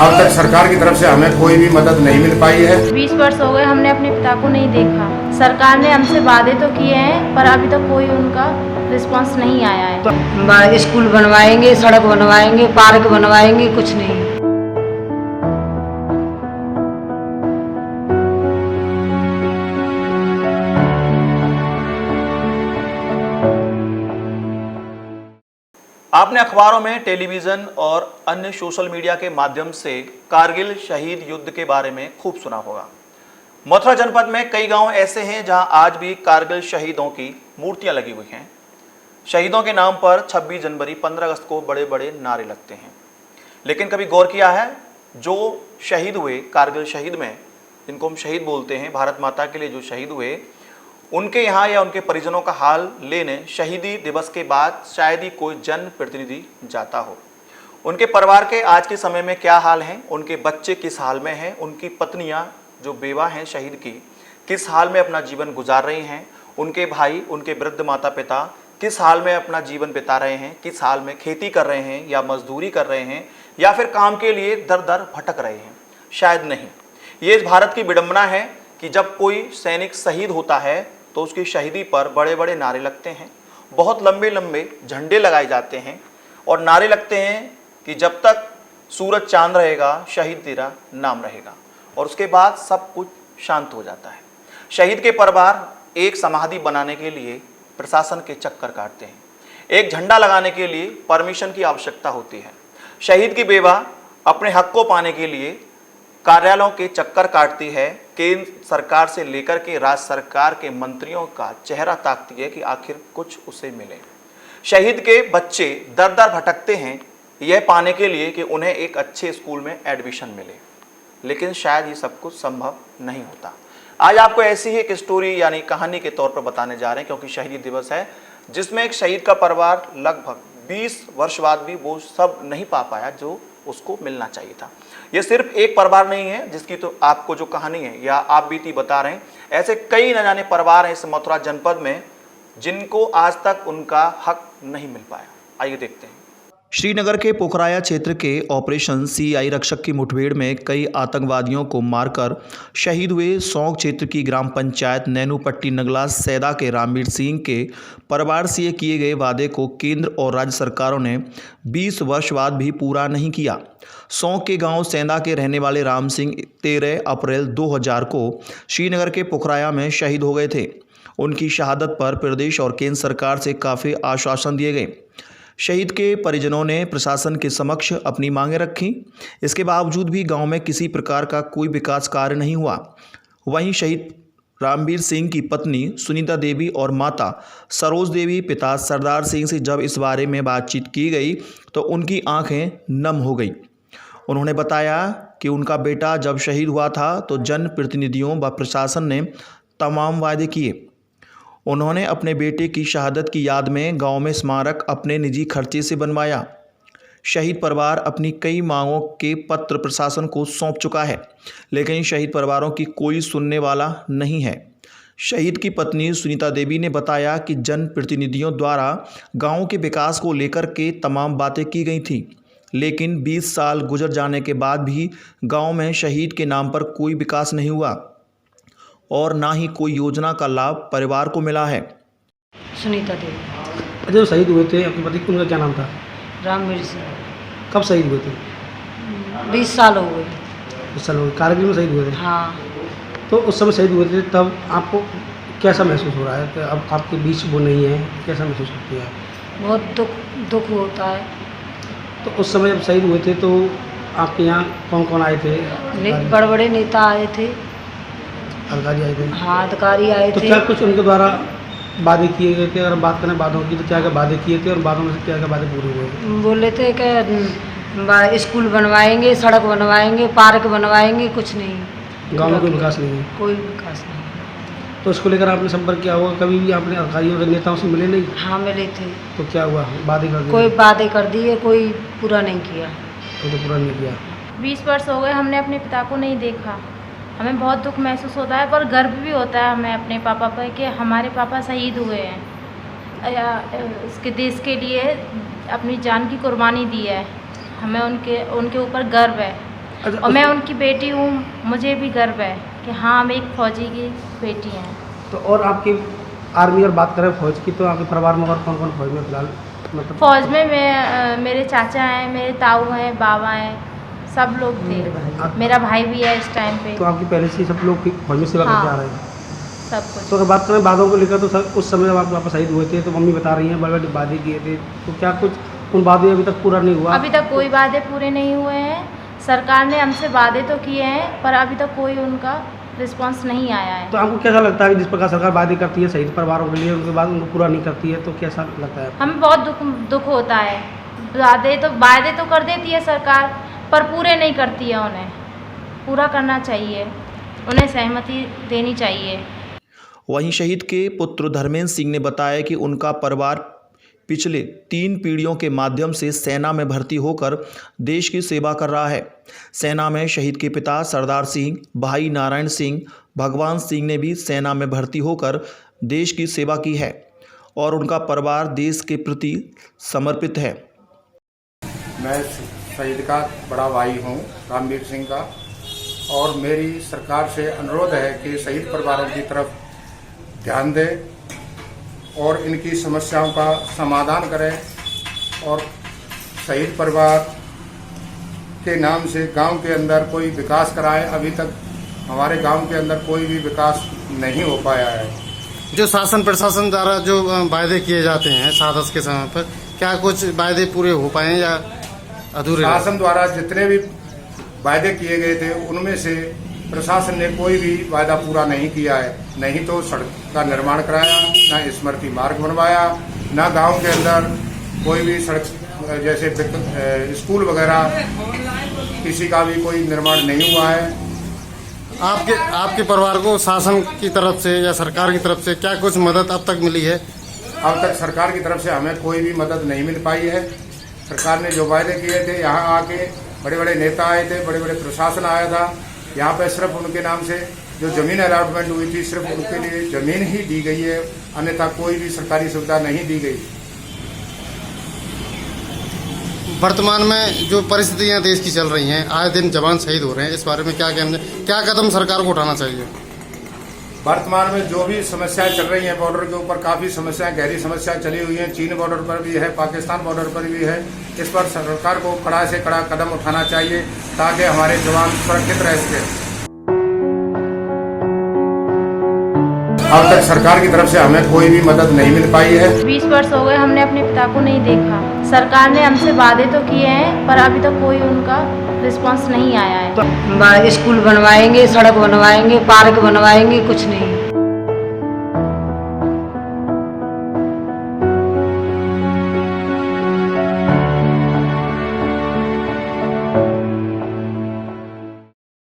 अब तक सरकार की तरफ से हमें कोई भी मदद नहीं मिल पाई है। 20 वर्ष हो गए हमने अपने पिता को नहीं देखा। सरकार ने हमसे वादे तो किए हैं पर अभी तक कोई उनका रिस्पांस नहीं आया है। स्कूल बनवाएंगे, सड़क बनवाएंगे, पार्क बनवाएंगे, कुछ नहीं। आपने अखबारों में, टेलीविज़न और अन्य सोशल मीडिया के माध्यम से कारगिल शहीद युद्ध के बारे में खूब सुना होगा। मथुरा जनपद में कई गांव ऐसे हैं जहां आज भी कारगिल शहीदों की मूर्तियां लगी हुई हैं। शहीदों के नाम पर 26 जनवरी 15 अगस्त को बड़े बड़े नारे लगते हैं। लेकिन कभी गौर किया है, जो शहीद हुए कारगिल शहीद में, जिनको हम शहीद बोलते हैं, भारत माता के लिए जो शहीद हुए, उनके यहाँ या उनके परिजनों का हाल लेने शहीदी दिवस के बाद शायद ही कोई जन प्रतिनिधि जाता हो। उनके परिवार के आज के समय में क्या हाल हैं, उनके बच्चे किस हाल में हैं, उनकी पत्नियां जो बेवा हैं शहीद की किस हाल में अपना जीवन गुजार रही हैं, उनके भाई, उनके वृद्ध माता पिता किस हाल में अपना जीवन बिता रहे हैं, किस हाल में खेती कर रहे हैं या मजदूरी कर रहे हैं या फिर काम के लिए दर दर भटक रहे हैं, शायद नहीं। ये इस भारत की विडंबना है कि जब कोई सैनिक शहीद होता है तो उसकी शहीदी पर बड़े बड़े नारे लगते हैं, बहुत लंबे लंबे झंडे लगाए जाते हैं और नारे लगते हैं कि जब तक सूरज चांद रहेगा शहीद तेरा नाम रहेगा, और उसके बाद सब कुछ शांत हो जाता है। शहीद के परिवार एक समाधि बनाने के लिए प्रशासन के चक्कर काटते हैं, एक झंडा लगाने के लिए परमिशन की आवश्यकता होती है। शहीद की बेवा अपने हक को पाने के लिए कार्यालयों के चक्कर काटती है, केंद्र सरकार से लेकर के राज्य सरकार के मंत्रियों का चेहरा ताकती है कि आखिर कुछ उसे मिले। शहीद के बच्चे दर दर भटकते हैं यह पाने के लिए कि उन्हें एक अच्छे स्कूल में एडमिशन मिले, लेकिन शायद ये सब कुछ संभव नहीं होता। आज आपको ऐसी ही एक स्टोरी यानी कहानी के तौर पर बताने जा रहे हैं, क्योंकि शहीदी दिवस है जिसमें एक शहीद का परिवार लगभग 20 वर्ष बाद भी वो सब नहीं पा पाया जो उसको मिलना चाहिए था। ये सिर्फ एक परिवार नहीं है जिसकी तो आपको जो कहानी है या आप बीती बता रहे हैं, ऐसे कई न जाने परिवार हैं इस मथुरा जनपद में जिनको आज तक उनका हक नहीं मिल पाया। आइए देखते हैं। श्रीनगर के पोखराया क्षेत्र के ऑपरेशन CI रक्षक की मुठभेड़ में कई आतंकवादियों को मारकर शहीद हुए सौंग क्षेत्र की ग्राम पंचायत नैनूपट्टी नगला सैदा के रामवीर सिंह के परिवार से किए गए वादे को केंद्र और राज्य सरकारों ने 20 वर्ष बाद भी पूरा नहीं किया। सौंग के गांव सैदा के रहने वाले राम सिंह 13 अप्रैल 2000 को श्रीनगर के पोखराया में शहीद हो गए थे। उनकी शहादत पर प्रदेश और केंद्र सरकार से काफ़ी आश्वासन दिए गए। शहीद के परिजनों ने प्रशासन के समक्ष अपनी मांगें रखीं। इसके बावजूद भी गांव में किसी प्रकार का कोई विकास कार्य नहीं हुआ। वहीं शहीद रामवीर सिंह की पत्नी सुनीता देवी और माता सरोज देवी पिता सरदार सिंह से जब इस बारे में बातचीत की गई तो उनकी आंखें नम हो गई। उन्होंने बताया कि उनका बेटा जब शहीद हुआ था तो जनप्रतिनिधियों व प्रशासन ने तमाम वादे किए। उन्होंने अपने बेटे की शहादत की याद में गांव में स्मारक अपने निजी खर्चे से बनवाया। शहीद परिवार अपनी कई मांगों के पत्र प्रशासन को सौंप चुका है, लेकिन शहीद परिवारों की कोई सुनने वाला नहीं है। शहीद की पत्नी सुनीता देवी ने बताया कि जनप्रतिनिधियों द्वारा गांव के विकास को लेकर के तमाम बातें की गई थी, लेकिन 20 साल गुजर जाने के बाद भी गाँव में शहीद के नाम पर कोई विकास नहीं हुआ और ना ही कोई योजना का लाभ परिवार को मिला है। सुनीता देवी। जो शहीद हुए थे आपके पति, उनका क्या नाम था? रामवीर सिंह। कब शहीद हुए थे? 20 साल हो गए। 20 साल हो गए। कारगिल में शहीद हुए थे? हाँ। तो उस समय शहीद हुए थे, तब आपको कैसा महसूस हो रहा है कि अब आपके बीच वो नहीं है? कैसा महसूस करती है? बहुत दुख होता है। तो उस समय जब शहीद हुए थे तो आपके यहाँ कौन कौन आए थे? बड़े बड़े नेता आए थे, अधिकारी आए थे? हाँ, अधिकारी आए थे। तो क्या कुछ उनके द्वारा वादे किए गए थे? अगर बात करें वादों की तो क्या क्या वादे किए थे और वादों में से क्या क्या वादे पूरे हुए? बोले थे कि स्कूल बनवाएंगे, सड़क बनवाएंगे, पार्क बनवाएंगे, कुछ नहीं। गाँव में कोई विकास नहीं है? कोई विकास नहीं। तो उसको लेकर आपने संपर्क किया होगा, कभी भी आपने अधिकारियों के नेताओं से मिले नहीं? हाँ, मिले थे। तो क्या हुआ? वादे कर दिए? कोई वादे कर दिए, कोई पूरा नहीं किया। तो पूरा नहीं किया। 20 वर्ष हो गए हमने अपने पिता को नहीं देखा। हमें बहुत दुख महसूस होता है, पर गर्व भी होता है हमें अपने पापा पर कि हमारे पापा शहीद हुए हैं या इसके देश के लिए अपनी जान की कुर्बानी दी है। हमें उनके ऊपर गर्व है। अच्छा, और मैं उनकी बेटी हूँ, मुझे भी गर्व है कि हाँ हम एक फौजी की बेटी हैं। तो और आपकी आर्मी और बात करें फौज की, तो आपके परिवार में और कौन कौन फौज में फिलहाल मतलब? फौज में मेरे चाचा हैं, मेरे ताऊ हैं, बाबा हैं, सब लोग थे। मेरा भाई भी है इस टाइम पे। तो आपकी पहले से ही सब लोग फौज में सेवा करके आ रहे हैं? सब कुछ। तो अगर बात करें वादों को लेकर, तो सर उस समय जब आपके पापा शहीद हुए थे तो मम्मी बता रही हैं बड़े बड़े वादे किए थे, तो क्या कुछ उन वादे अभी तक पूरा नहीं हुआ? अभी तक कोई वादे पूरे नहीं हुए हैं। सरकार ने हमसे वादे तो किए हैं पर अभी तक कोई उनका रिस्पांस नहीं आया है। तो आपको कैसा लगता है कि जिस प्रकार सरकार वादे करती है शहीद परिवारों के लिए, उनके बाद उनको पूरा नहीं करती है, तो कैसा लगता है? हमें बहुत दुख होता है। वादे तो कर देती है सरकार पर पूरे नहीं करती है। उन्हें पूरा करना चाहिए, उन्हें सहमति देनी चाहिए। वहीं शहीद के पुत्र धर्मेंद्र सिंह ने बताया कि उनका परिवार पिछले 3 पीढ़ियों के माध्यम से सेना में भर्ती होकर देश की सेवा कर रहा है। सेना में शहीद के पिता सरदार सिंह, भाई नारायण सिंह, भगवान सिंह ने भी सेना में भर्ती होकर देश की सेवा की है और उनका परिवार देश के प्रति समर्पित है। मैं शहीद का बड़ा भाई हूँ, रामवीर सिंह का, और मेरी सरकार से अनुरोध है कि शहीद परिवारों की तरफ ध्यान दें और इनकी समस्याओं का समाधान करें और शहीद परिवार के नाम से गांव के अंदर कोई विकास कराएं। अभी तक हमारे गांव के अंदर कोई भी विकास नहीं हो पाया है। जो शासन प्रशासन द्वारा जो वायदे किए जाते हैं साधस के समय पर, क्या कुछ वायदे पूरे हो पाए या अधूरे? शासन द्वारा जितने भी वायदे किए गए थे उनमें से प्रशासन ने कोई भी वायदा पूरा नहीं किया है। नहीं तो सड़क का निर्माण कराया, ना स्मृति मार्ग बनवाया, ना गांव के अंदर कोई भी सड़क जैसे स्कूल वगैरह किसी का भी कोई निर्माण नहीं हुआ है। आपके परिवार को शासन की तरफ से या सरकार की तरफ से क्या कुछ मदद अब तक मिली है? अब तक सरकार की तरफ से हमें कोई भी मदद नहीं मिल पाई है। सरकार ने जो वायदे किए थे, यहाँ आके बड़े बड़े नेता आए थे, बड़े बड़े प्रशासन आया था। यहाँ पे सिर्फ उनके नाम से जो जमीन अलॉटमेंट हुई थी, सिर्फ उनके लिए जमीन ही दी गई है, अन्यथा कोई भी सरकारी सुविधा नहीं दी गई। वर्तमान में जो परिस्थितियां देश की चल रही हैं, आए दिन जवान शहीद हो रहे हैं, इस बारे में क्या कदम सरकार को उठाना चाहिए? वर्तमान में जो भी समस्याएं चल रही हैं, बॉर्डर के ऊपर काफ़ी समस्याएं, गहरी समस्याएं चली हुई हैं। चीन बॉर्डर पर भी है, पाकिस्तान बॉर्डर पर भी है। इस पर सरकार को कड़ा से कड़ा कदम उठाना चाहिए ताकि हमारे जवान सुरक्षित रह सके। अब तक सरकार की तरफ से हमें कोई भी मदद नहीं मिल पाई है। 20 वर्ष हो गए हमने अपने पिता को नहीं देखा। सरकार ने हमसे वादे तो किए हैं पर अभी तक कोई उनका रिस्पांस नहीं आया है। स्कूल बनवाएंगे, सड़क बनवाएंगे, पार्क बनवाएंगे, कुछ नहीं।